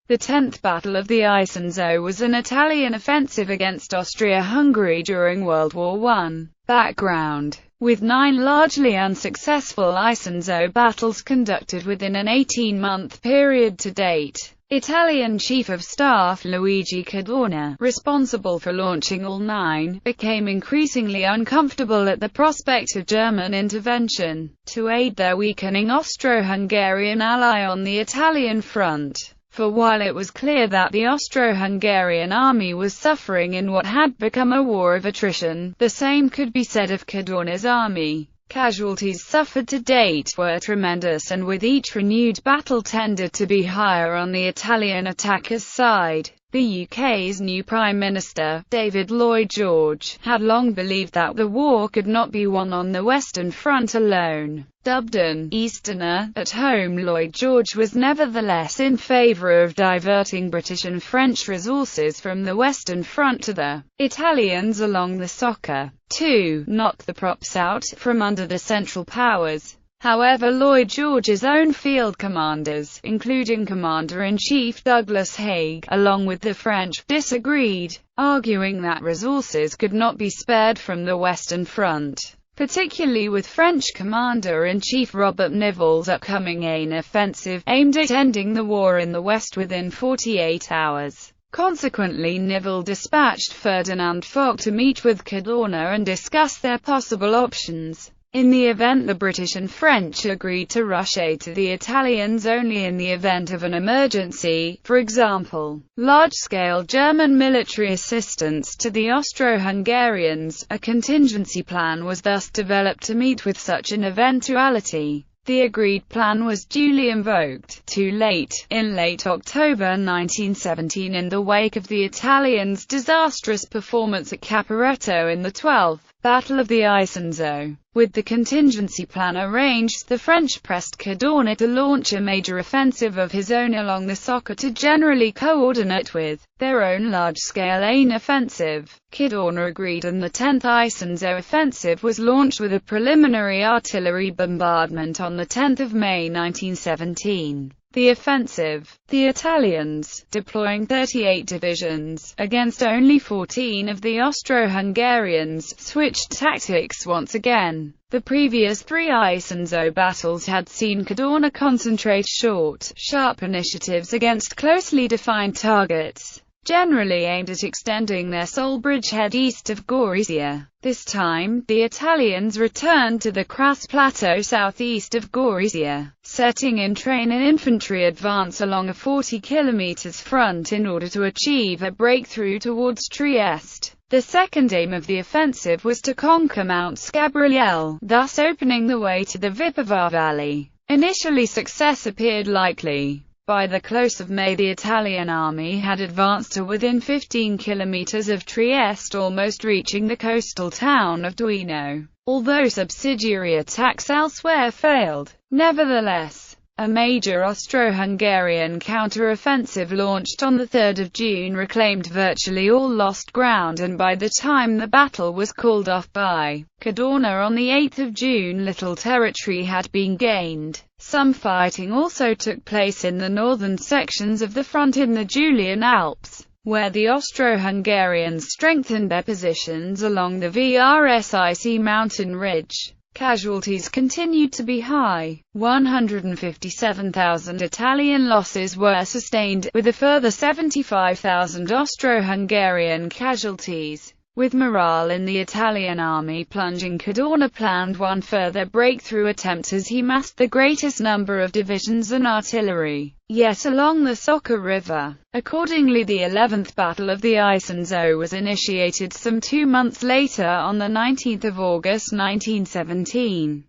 The 10th Battle of the Isonzo was an Italian offensive against Austria-Hungary during World War I. Background: with 9 largely unsuccessful Isonzo battles conducted within an 18-month period to date, Italian Chief of Staff Luigi Cadorna, responsible for launching all 9, became increasingly uncomfortable at the prospect of German intervention to aid their weakening Austro-Hungarian ally on the Italian front. For while it was clear that the Austro-Hungarian army was suffering in what had become a war of attrition, the same could be said of Cadorna's army. Casualties suffered to date were tremendous, and with each renewed battle tended to be higher on the Italian attackers' side. The UK's new Prime Minister, David Lloyd George, had long believed that the war could not be won on the Western Front alone. Dubbed an Easterner at home, Lloyd George was nevertheless in favour of diverting British and French resources from the Western Front to the Italians along the Somme, to knock the props out from under the Central Powers. However, Lloyd George's own field commanders, including Commander-in-Chief Douglas Haig, along with the French, disagreed, arguing that resources could not be spared from the Western Front, particularly with French Commander-in-Chief Robert Niville's upcoming Aisne offensive, aimed at ending the war in the West within 48 hours. Consequently, Niville dispatched Ferdinand Foch to meet with Cadorna and discuss their possible options. In the event, the British and French agreed to rush aid to the Italians only in the event of an emergency, for example, large-scale German military assistance to the Austro-Hungarians. A contingency plan was thus developed to meet with such an eventuality. The agreed plan was duly invoked, too late, in late October 1917 in the wake of the Italians' disastrous performance at Caporetto in the 12th Battle of the Isonzo. With the contingency plan arranged, the French pressed Cadorna to launch a major offensive of his own along the Somme to generally coordinate with their own large-scale Aisne offensive. Cadorna agreed, and the 10th Isonzo offensive was launched with a preliminary artillery bombardment on the 10th of May 1917. The offensive, the Italians, deploying 38 divisions, against only 14 of the Austro-Hungarians, switched tactics once again. The previous 3 Isonzo battles had seen Cadorna concentrate short, sharp initiatives against closely defined targets, generally aimed at extending their sole bridgehead east of Gorizia. This time, the Italians returned to the Kras Plateau southeast of Gorizia, setting in train and infantry advance along a 40 km front in order to achieve a breakthrough towards Trieste. The second aim of the offensive was to conquer Mount Scabriel, thus opening the way to the Vipava Valley. Initially, success appeared likely. By the close of May, the Italian army had advanced to within 15 kilometers of Trieste, almost reaching the coastal town of Duino. Although subsidiary attacks elsewhere failed, nevertheless, a major Austro-Hungarian counter-offensive launched on the 3rd of June reclaimed virtually all lost ground, and by the time the battle was called off by Cadorna on the 8th of June, little territory had been gained. Some fighting also took place in the northern sections of the front in the Julian Alps, where the Austro-Hungarians strengthened their positions along the Vrsic mountain ridge. Casualties continued to be high. 157,000 Italian losses were sustained, with a further 75,000 Austro-Hungarian casualties. With morale in the Italian army plunging, Cadorna planned one further breakthrough attempt as he massed the greatest number of divisions and artillery yet along the Somme River. Accordingly, the 11th Battle of the Isonzo was initiated some 2 months later, on the 19th of August 1917.